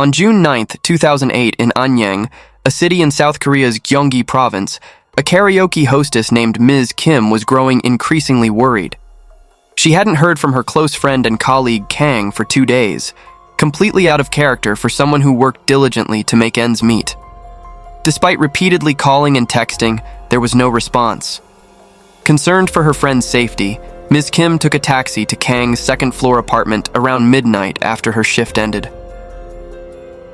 On June 9, 2008, in Anyang, a city in South Korea's Gyeonggi province, a karaoke hostess named Ms. Kim was growing increasingly worried. She hadn't heard from her close friend and colleague Kang for 2 days, completely out of character for someone who worked diligently to make ends meet. Despite repeatedly calling and texting, there was no response. Concerned for her friend's safety, Ms. Kim took a taxi to Kang's second-floor apartment around midnight after her shift ended.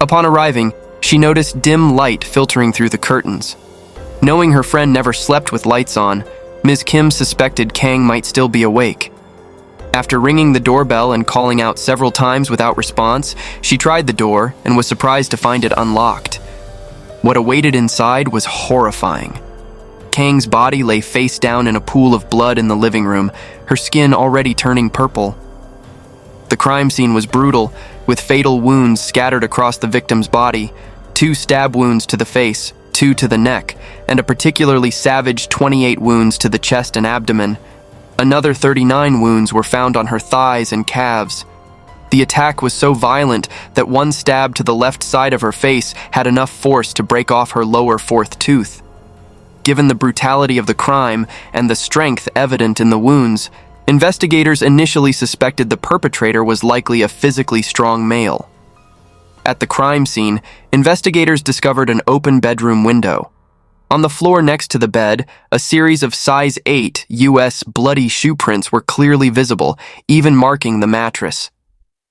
Upon arriving, she noticed dim light filtering through the curtains. Knowing her friend never slept with lights on, Ms. Kim suspected Kang might still be awake. After ringing the doorbell and calling out several times without response, she tried the door and was surprised to find it unlocked. What awaited inside was horrifying. Kang's body lay face down in a pool of blood in the living room, her skin already turning purple. The crime scene was brutal, with fatal wounds scattered across the victim's body, 2 stab wounds to the face, 2 to the neck, and a particularly savage 28 wounds to the chest and abdomen. Another 39 wounds were found on her thighs and calves. The attack was so violent that one stab to the left side of her face had enough force to break off her lower 4th tooth. Given the brutality of the crime and the strength evident in the wounds, investigators initially suspected the perpetrator was likely a physically strong male. At the crime scene, investigators discovered an open bedroom window. On the floor next to the bed, a series of size 8 U.S. bloody shoe prints were clearly visible, even marking the mattress.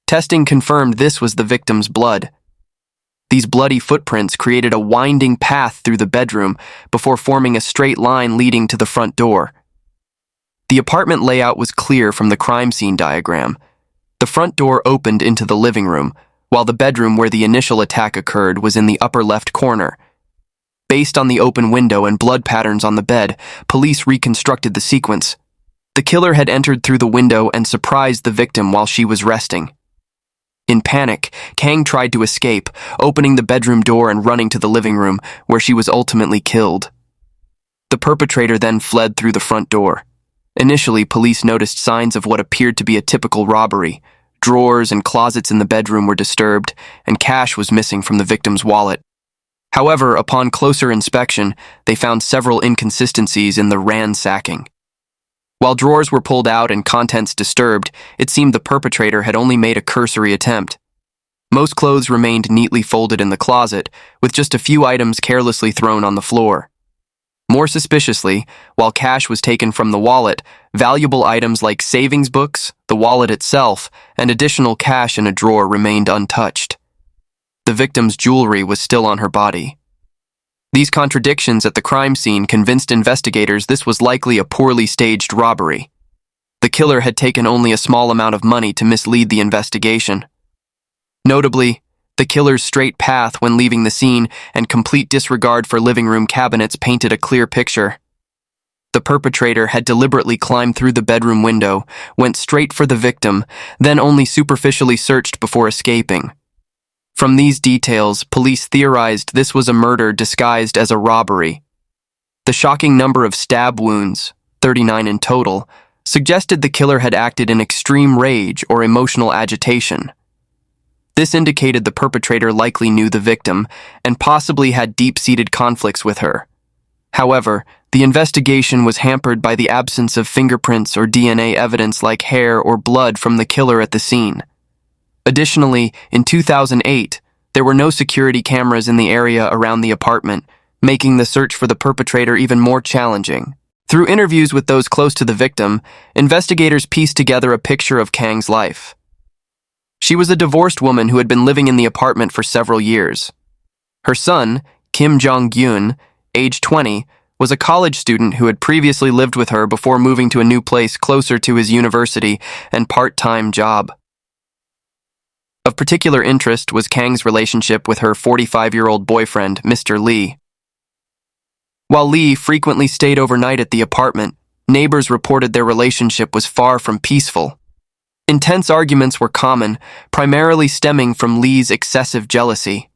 Testing confirmed this was the victim's blood. These bloody footprints created a winding path through the bedroom before forming a straight line leading to the front door. The apartment layout was clear from the crime scene diagram. The front door opened into the living room, while the bedroom where the initial attack occurred was in the upper left corner. Based on the open window and blood patterns on the bed, police reconstructed the sequence. The killer had entered through the window and surprised the victim while she was resting. In panic, Kang tried to escape, opening the bedroom door and running to the living room, where she was ultimately killed. The perpetrator then fled through the front door. Initially, police noticed signs of what appeared to be a typical robbery. Drawers and closets in the bedroom were disturbed, and cash was missing from the victim's wallet. However, upon closer inspection, they found several inconsistencies in the ransacking. While drawers were pulled out and contents disturbed, it seemed the perpetrator had only made a cursory attempt. Most clothes remained neatly folded in the closet, with just a few items carelessly thrown on the floor. More suspiciously, while cash was taken from the wallet, valuable items like savings books, the wallet itself, and additional cash in a drawer remained untouched. The victim's jewelry was still on her body. These contradictions at the crime scene convinced investigators this was likely a poorly staged robbery. The killer had taken only a small amount of money to mislead the investigation. Notably, the killer's straight path when leaving the scene and complete disregard for living room cabinets painted a clear picture. The perpetrator had deliberately climbed through the bedroom window, went straight for the victim, then only superficially searched before escaping. From these details, police theorized this was a murder disguised as a robbery. The shocking number of stab wounds, 39 in total, suggested the killer had acted in extreme rage or emotional agitation. This indicated the perpetrator likely knew the victim and possibly had deep-seated conflicts with her. However, the investigation was hampered by the absence of fingerprints or DNA evidence like hair or blood from the killer at the scene. Additionally, in 2008, there were no security cameras in the area around the apartment, making the search for the perpetrator even more challenging. Through interviews with those close to the victim, investigators pieced together a picture of Kang's life. She was a divorced woman who had been living in the apartment for several years. Her son, Jeong-gyun, age 20, was a college student who had previously lived with her before moving to a new place closer to his university and part-time job. Of particular interest was Kang's relationship with her 45-year-old boyfriend, Mr. Lee. While Lee frequently stayed overnight at the apartment, neighbors reported their relationship was far from peaceful. Intense arguments were common, primarily stemming from Lee's excessive jealousy.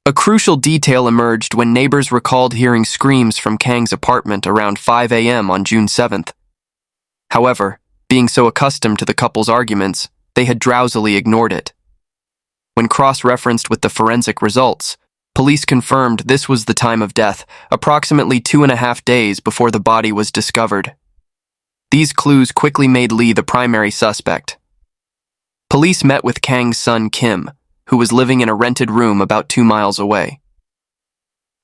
A crucial detail emerged when neighbors recalled hearing screams from Kang's apartment around 5 a.m. on June 7th. However, being so accustomed to the couple's arguments, they had drowsily ignored it. When cross-referenced with the forensic results, police confirmed this was the time of death, approximately 2.5 days before the body was discovered. These clues quickly made Lee the primary suspect. Police met with Kang's son Kim, who was living in a rented room about 2 miles away.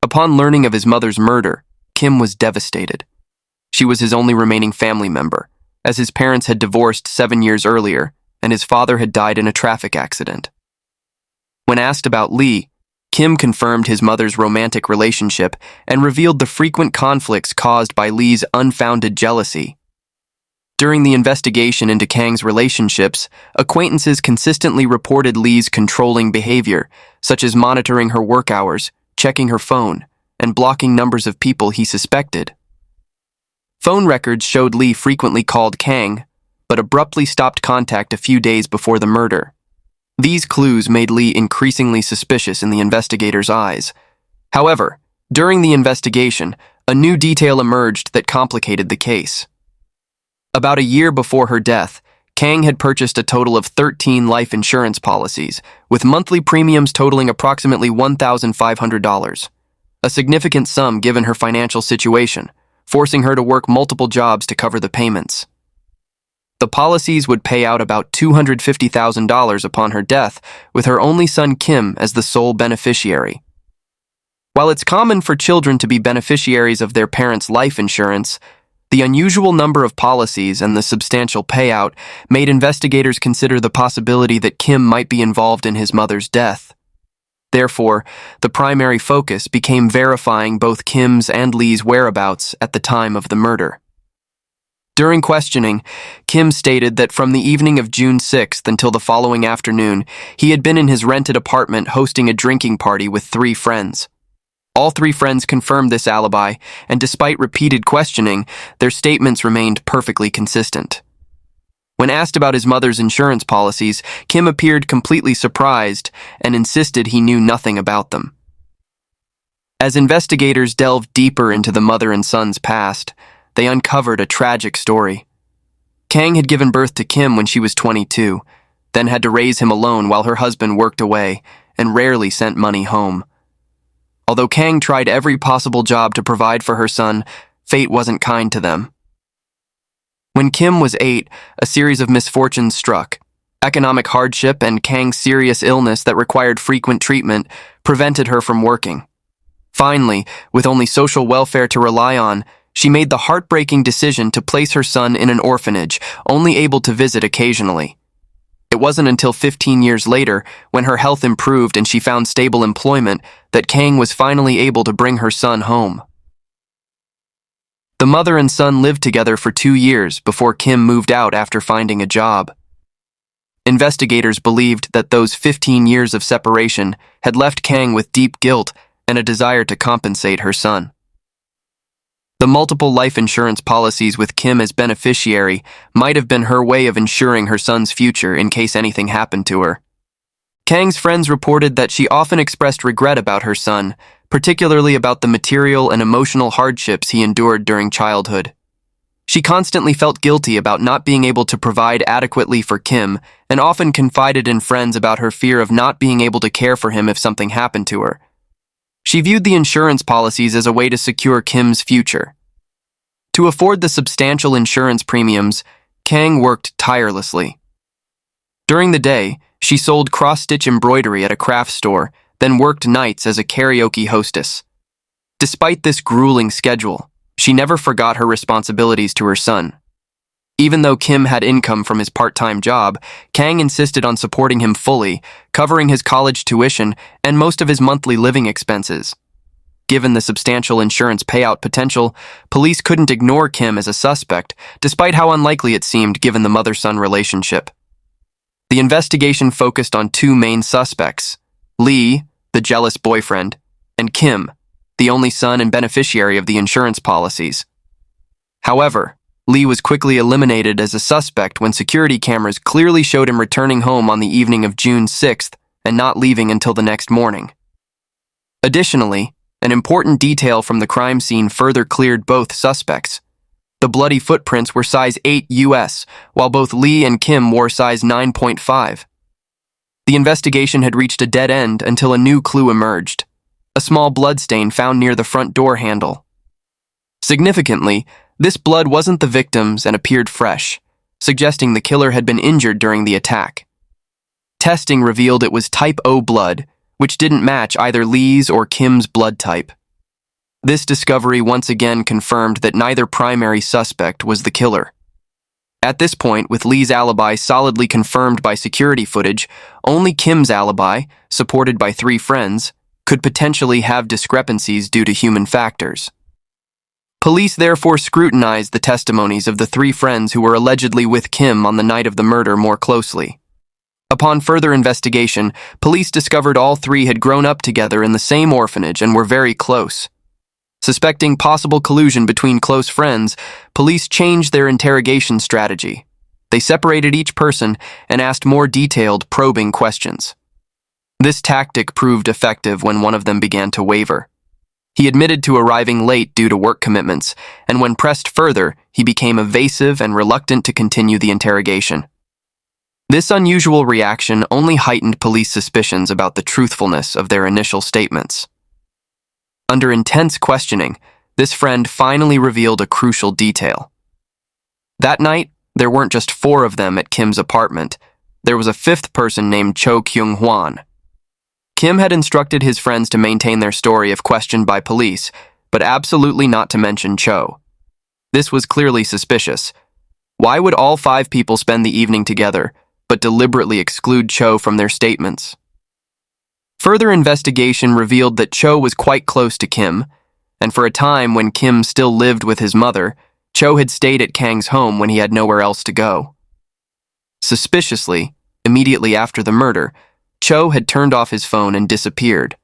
Upon learning of his mother's murder, Kim was devastated. She was his only remaining family member, as his parents had divorced 7 years earlier, and his father had died in a traffic accident. When asked about Lee, Kim confirmed his mother's romantic relationship and revealed the frequent conflicts caused by Lee's unfounded jealousy. During the investigation into Kang's relationships, acquaintances consistently reported Lee's controlling behavior, such as monitoring her work hours, checking her phone, and blocking numbers of people he suspected. Phone records showed Lee frequently called Kang, but abruptly stopped contact a few days before the murder. These clues made Lee increasingly suspicious in the investigators' eyes. However, during the investigation, a new detail emerged that complicated the case. About a year before her death, Kang had purchased a total of 13 life insurance policies, with monthly premiums totaling approximately $1,500, a significant sum given her financial situation, forcing her to work multiple jobs to cover the payments. The policies would pay out about $250,000 upon her death, with her only son Kim as the sole beneficiary. While it's common for children to be beneficiaries of their parents' life insurance, the unusual number of policies and the substantial payout made investigators consider the possibility that Kim might be involved in his mother's death. Therefore, the primary focus became verifying both Kim's and Lee's whereabouts at the time of the murder. During questioning, Kim stated that from the evening of June 6th until the following afternoon, he had been in his rented apartment hosting a drinking party with 3 friends. All 3 friends confirmed this alibi, and despite repeated questioning, their statements remained perfectly consistent. When asked about his mother's insurance policies, Kim appeared completely surprised and insisted he knew nothing about them. As investigators delved deeper into the mother and son's past, they uncovered a tragic story. Kang had given birth to Kim when she was 22, then had to raise him alone while her husband worked away and rarely sent money home. Although Kang tried every possible job to provide for her son, fate wasn't kind to them. When Kim was 8, a series of misfortunes struck. Economic hardship and Kang's serious illness that required frequent treatment prevented her from working. Finally, with only social welfare to rely on, she made the heartbreaking decision to place her son in an orphanage, only able to visit occasionally. It wasn't until 15 years later, when her health improved and she found stable employment, that Kang was finally able to bring her son home. The mother and son lived together for 2 years before Kim moved out after finding a job. Investigators believed that those 15 years of separation had left Kang with deep guilt and a desire to compensate her son. The multiple life insurance policies with Kim as beneficiary might have been her way of ensuring her son's future in case anything happened to her. Kang's friends reported that she often expressed regret about her son, particularly about the material and emotional hardships he endured during childhood. She constantly felt guilty about not being able to provide adequately for Kim and often confided in friends about her fear of not being able to care for him if something happened to her. She viewed the insurance policies as a way to secure Kim's future. To afford the substantial insurance premiums, Kang worked tirelessly. During the day, she sold cross-stitch embroidery at a craft store, then worked nights as a karaoke hostess. Despite this grueling schedule, she never forgot her responsibilities to her son. Even though Kim had income from his part-time job, Kang insisted on supporting him fully, covering his college tuition and most of his monthly living expenses. Given the substantial insurance payout potential, police couldn't ignore Kim as a suspect, despite how unlikely it seemed given the mother-son relationship. The investigation focused on 2 main suspects: Lee, the jealous boyfriend, and Kim, the only son and beneficiary of the insurance policies. However, Lee was quickly eliminated as a suspect when security cameras clearly showed him returning home on the evening of June 6th and not leaving until the next morning. Additionally, an important detail from the crime scene further cleared both suspects. The bloody footprints were size 8 US, while both Lee and Kim wore size 9.5. The investigation had reached a dead end until a new clue emerged: a small bloodstain found near the front door handle. Significantly, this blood wasn't the victim's and appeared fresh, suggesting the killer had been injured during the attack. Testing revealed it was type O blood, which didn't match either Lee's or Kim's blood type. This discovery once again confirmed that neither primary suspect was the killer. At this point, with Lee's alibi solidly confirmed by security footage, only Kim's alibi, supported by 3 friends, could potentially have discrepancies due to human factors. Police therefore scrutinized the testimonies of the 3 friends who were allegedly with Kim on the night of the murder more closely. Upon further investigation, police discovered all 3 had grown up together in the same orphanage and were very close. Suspecting possible collusion between close friends, police changed their interrogation strategy. They separated each person and asked more detailed, probing questions. This tactic proved effective when one of them began to waver. He admitted to arriving late due to work commitments, and when pressed further, he became evasive and reluctant to continue the interrogation. This unusual reaction only heightened police suspicions about the truthfulness of their initial statements. Under intense questioning, this friend finally revealed a crucial detail. That night, there weren't just 4 of them at Kim's apartment. There was a 5th person named Cho Kyung-hwan. Kim had instructed his friends to maintain their story if questioned by police, but absolutely not to mention Cho. This was clearly suspicious. Why would all 5 people spend the evening together, but deliberately exclude Cho from their statements? Further investigation revealed that Cho was quite close to Kim, and for a time when Kim still lived with his mother, Cho had stayed at Kang's home when he had nowhere else to go. Suspiciously, immediately after the murder, Cho had turned off his phone and disappeared.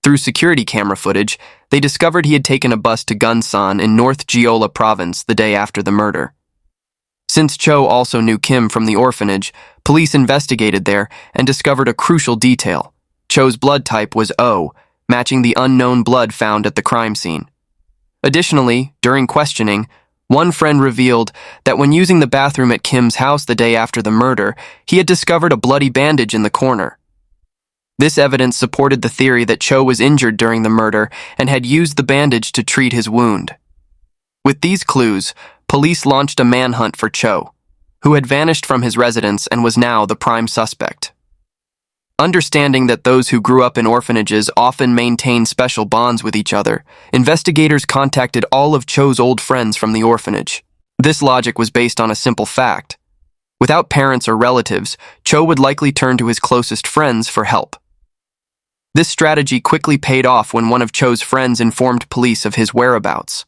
Through security camera footage, they discovered he had taken a bus to Gunsan in North Jeolla province the day after the murder. Since Cho also knew Kim from the orphanage, police investigated there and discovered a crucial detail. Cho's blood type was O, matching the unknown blood found at the crime scene. Additionally, during questioning, one friend revealed that when using the bathroom at Kim's house the day after the murder, he had discovered a bloody bandage in the corner. This evidence supported the theory that Cho was injured during the murder and had used the bandage to treat his wound. With these clues, police launched a manhunt for Cho, who had vanished from his residence and was now the prime suspect. Understanding that those who grew up in orphanages often maintain special bonds with each other, investigators contacted all of Cho's old friends from the orphanage. This logic was based on a simple fact. Without parents or relatives, Cho would likely turn to his closest friends for help. This strategy quickly paid off when one of Cho's friends informed police of his whereabouts.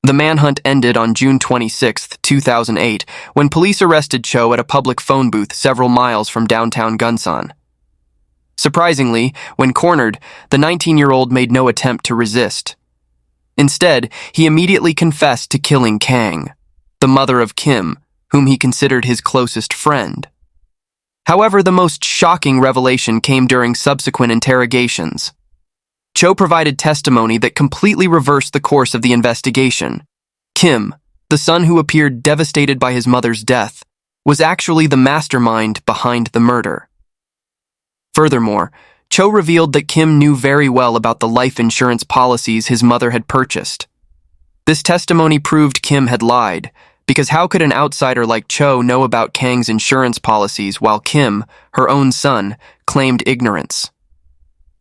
The manhunt ended on June 26, 2008, when police arrested Cho at a public phone booth several miles from downtown Gunsan. Surprisingly, when cornered, the 19-year-old made no attempt to resist. Instead, he immediately confessed to killing Kang, the mother of Kim, whom he considered his closest friend. However, the most shocking revelation came during subsequent interrogations. Cho provided testimony that completely reversed the course of the investigation. Kim, the son who appeared devastated by his mother's death, was actually the mastermind behind the murder. Furthermore, Cho revealed that Kim knew very well about the life insurance policies his mother had purchased. This testimony proved Kim had lied, because how could an outsider like Cho know about Kang's insurance policies while Kim, her own son, claimed ignorance?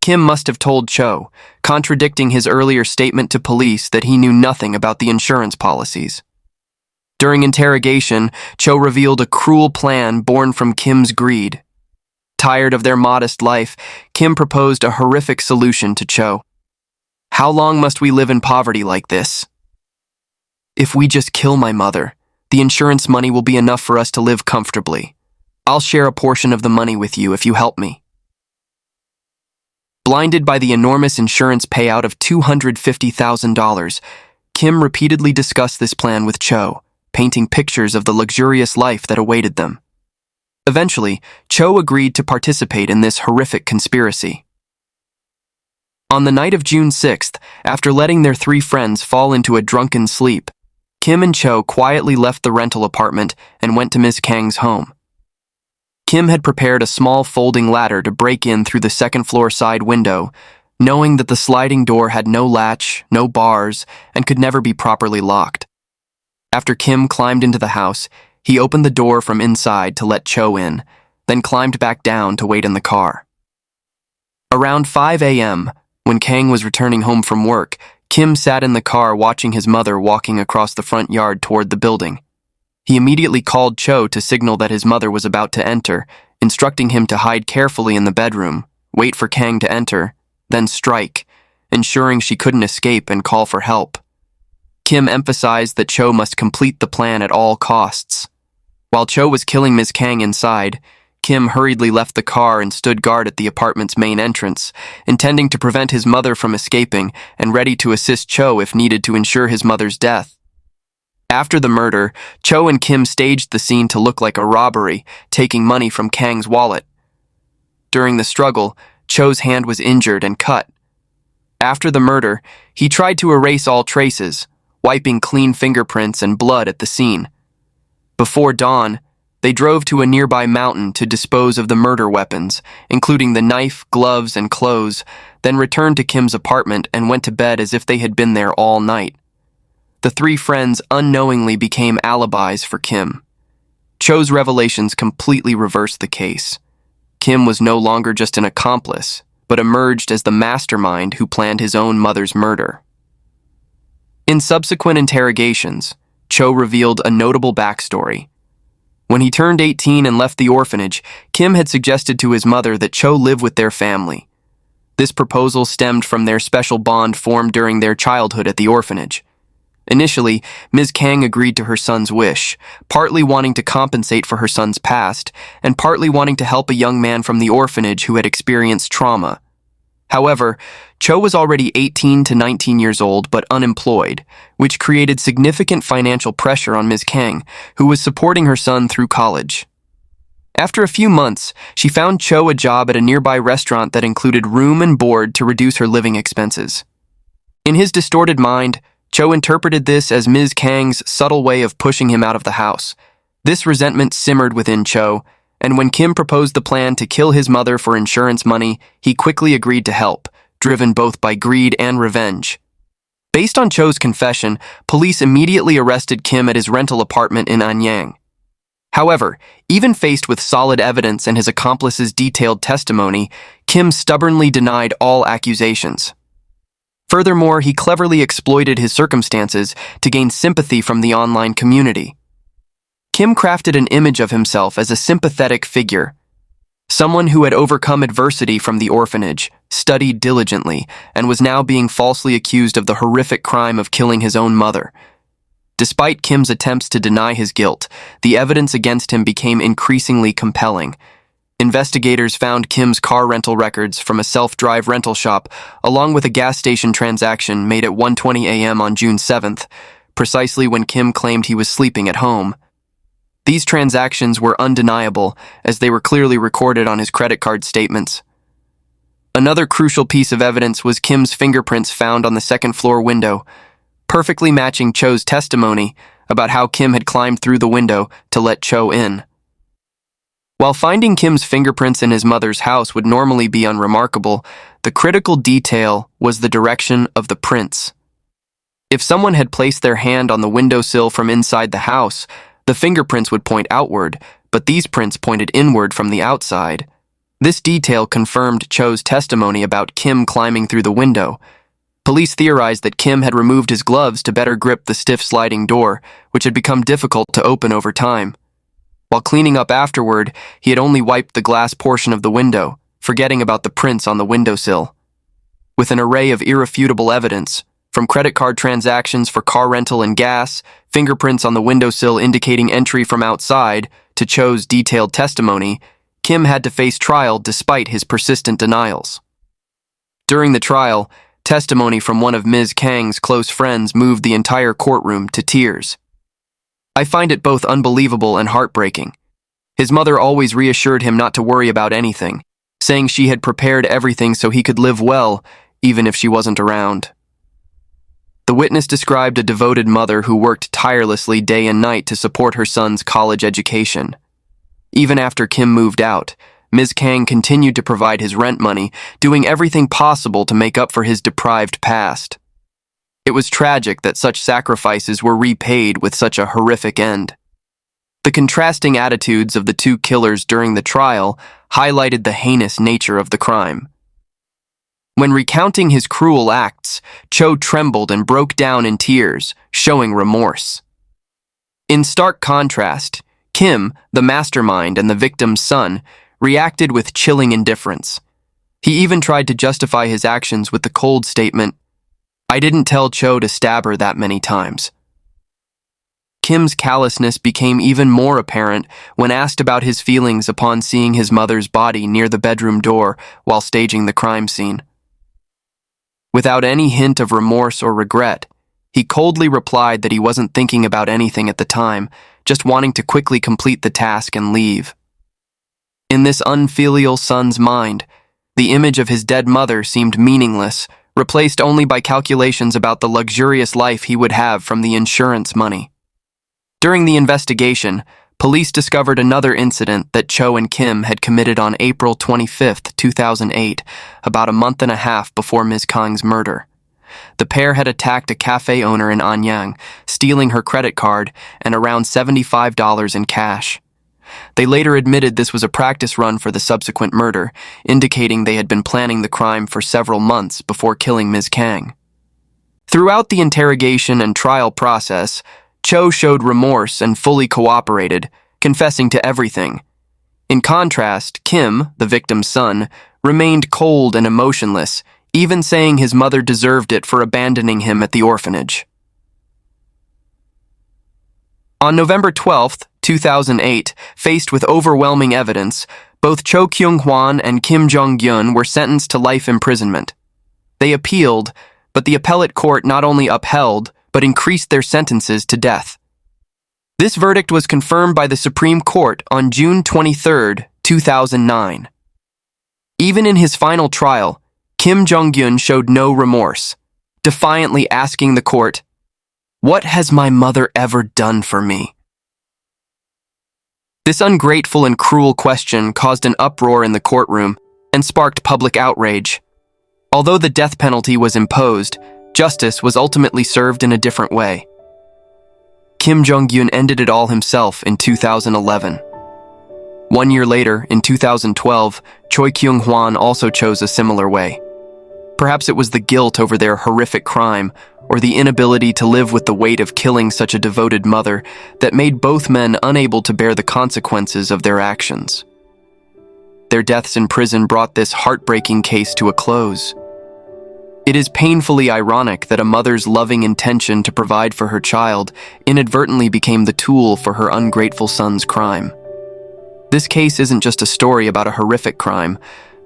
Kim must have told Cho, contradicting his earlier statement to police that he knew nothing about the insurance policies. During interrogation, Cho revealed a cruel plan born from Kim's greed. Tired of their modest life, Kim proposed a horrific solution to Cho. "How long must we live in poverty like this? If we just kill my mother, the insurance money will be enough for us to live comfortably. I'll share a portion of the money with you if you help me." Blinded by the enormous insurance payout of $250,000, Kim repeatedly discussed this plan with Cho, painting pictures of the luxurious life that awaited them. Eventually, Cho agreed to participate in this horrific conspiracy. On the night of June 6th, after letting their 3 friends fall into a drunken sleep, Kim and Cho quietly left the rental apartment and went to Ms. Kang's home. Kim had prepared a small folding ladder to break in through the second-floor side window, knowing that the sliding door had no latch, no bars, and could never be properly locked. After Kim climbed into the house, he opened the door from inside to let Cho in, then climbed back down to wait in the car. Around 5 a.m., when Kang was returning home from work, Kim sat in the car watching his mother walking across the front yard toward the building. He immediately called Cho to signal that his mother was about to enter, instructing him to hide carefully in the bedroom, wait for Kang to enter, then strike, ensuring she couldn't escape and call for help. Kim emphasized that Cho must complete the plan at all costs. While Cho was killing Ms. Kang inside, Kim hurriedly left the car and stood guard at the apartment's main entrance, intending to prevent his mother from escaping and ready to assist Cho if needed to ensure his mother's death. After the murder, Cho and Kim staged the scene to look like a robbery, taking money from Kang's wallet. During the struggle, Cho's hand was injured and cut. After the murder, he tried to erase all traces, wiping clean fingerprints and blood at the scene. Before dawn, they drove to a nearby mountain to dispose of the murder weapons, including the knife, gloves, and clothes, then returned to Kim's apartment and went to bed as if they had been there all night. The three friends unknowingly became alibis for Kim. Cho's revelations completely reversed the case. Kim was no longer just an accomplice, but emerged as the mastermind who planned his own mother's murder. In subsequent interrogations, Cho revealed a notable backstory. When he turned 18 and left the orphanage, Kim had suggested to his mother that Cho live with their family. This proposal stemmed from their special bond formed during their childhood at the orphanage. Initially, Ms. Kang agreed to her son's wish, partly wanting to compensate for her son's past, and partly wanting to help a young man from the orphanage who had experienced trauma. However, Cho was already 18 to 19 years old but unemployed, which created significant financial pressure on Ms. Kang, who was supporting her son through college. After a few months, she found Cho a job at a nearby restaurant that included room and board to reduce her living expenses. In his distorted mind, Cho interpreted this as Ms. Kang's subtle way of pushing him out of the house. This resentment simmered within Cho, and when Kim proposed the plan to kill his mother for insurance money, he quickly agreed to help, driven both by greed and revenge. Based on Cho's confession, police immediately arrested Kim at his rental apartment in Anyang. However, even faced with solid evidence and his accomplice's detailed testimony, Kim stubbornly denied all accusations. Furthermore, he cleverly exploited his circumstances to gain sympathy from the online community. Kim crafted an image of himself as a sympathetic figure, someone who had overcome adversity from the orphanage, studied diligently, and was now being falsely accused of the horrific crime of killing his own mother. Despite Kim's attempts to deny his guilt, the evidence against him became increasingly compelling. Investigators found Kim's car rental records from a self-drive rental shop, along with a gas station transaction made at 1:20 a.m. on June 7th, precisely when Kim claimed he was sleeping at home. These transactions were undeniable, as they were clearly recorded on his credit card statements. Another crucial piece of evidence was Kim's fingerprints found on the second-floor window, perfectly matching Cho's testimony about how Kim had climbed through the window to let Cho in. While finding Kim's fingerprints in his mother's house would normally be unremarkable, the critical detail was the direction of the prints. If someone had placed their hand on the windowsill from inside the house, the fingerprints would point outward, but these prints pointed inward from the outside. This detail confirmed Cho's testimony about Kim climbing through the window. Police theorized that Kim had removed his gloves to better grip the stiff sliding door, which had become difficult to open over time. While cleaning up afterward, he had only wiped the glass portion of the window, forgetting about the prints on the windowsill. With an array of irrefutable evidence, from credit card transactions for car rental and gas, fingerprints on the windowsill indicating entry from outside, to Cho's detailed testimony, Kim had to face trial despite his persistent denials. During the trial, testimony from one of Ms. Kang's close friends moved the entire courtroom to tears. I find it both unbelievable and heartbreaking. His mother always reassured him not to worry about anything, saying she had prepared everything so he could live well, even if she wasn't around. The witness described a devoted mother who worked tirelessly day and night to support her son's college education. Even after Kim moved out, Ms. Kang continued to provide his rent money, doing everything possible to make up for his deprived past. It was tragic that such sacrifices were repaid with such a horrific end. The contrasting attitudes of the two killers during the trial highlighted the heinous nature of the crime. When recounting his cruel acts, Cho trembled and broke down in tears, showing remorse. In stark contrast, Kim, the mastermind and the victim's son, reacted with chilling indifference. He even tried to justify his actions with the cold statement, "I didn't tell Cho to stab her that many times." Kim's callousness became even more apparent when asked about his feelings upon seeing his mother's body near the bedroom door while staging the crime scene. Without any hint of remorse or regret, he coldly replied that he wasn't thinking about anything at the time, just wanting to quickly complete the task and leave. In this unfilial son's mind, the image of his dead mother seemed meaningless, replaced only by calculations about the luxurious life he would have from the insurance money. During the investigation, police discovered another incident that Cho and Kim had committed on April 25, 2008, about a month and a half before Ms. Kang's murder. The pair had attacked a cafe owner in Anyang, stealing her credit card and around $75 in cash. They later admitted this was a practice run for the subsequent murder, indicating they had been planning the crime for several months before killing Ms. Kang. Throughout the interrogation and trial process, Cho showed remorse and fully cooperated, confessing to everything. In contrast, Kim, the victim's son, remained cold and emotionless, even saying his mother deserved it for abandoning him at the orphanage. On November 12, 2008, faced with overwhelming evidence, both Cho Kyung-hwan and Kim Jeong-gyun were sentenced to life imprisonment. They appealed, but the appellate court not only upheld, but increased their sentences to death. This verdict was confirmed by the Supreme Court on June 23, 2009. Even in his final trial, Kim Jeong-gyun showed no remorse, defiantly asking the court, "What has my mother ever done for me?" This ungrateful and cruel question caused an uproar in the courtroom and sparked public outrage. Although the death penalty was imposed, justice was ultimately served in a different way. Kim Jeong-gyun ended it all himself in 2011. 1 year later, in 2012, Choi Kyung-hwan also chose a similar way. Perhaps it was the guilt over their horrific crime, or the inability to live with the weight of killing such a devoted mother, that made both men unable to bear the consequences of their actions. Their deaths in prison brought this heartbreaking case to a close. It is painfully ironic that a mother's loving intention to provide for her child inadvertently became the tool for her ungrateful son's crime. This case isn't just a story about a horrific crime,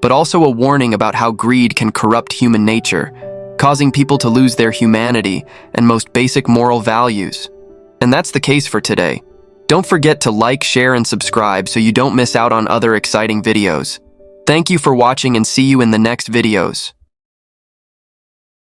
but also a warning about how greed can corrupt human nature, causing people to lose their humanity and most basic moral values. And that's the case for today. Don't forget to like, share, and subscribe so you don't miss out on other exciting videos. Thank you for watching and see you in the next videos.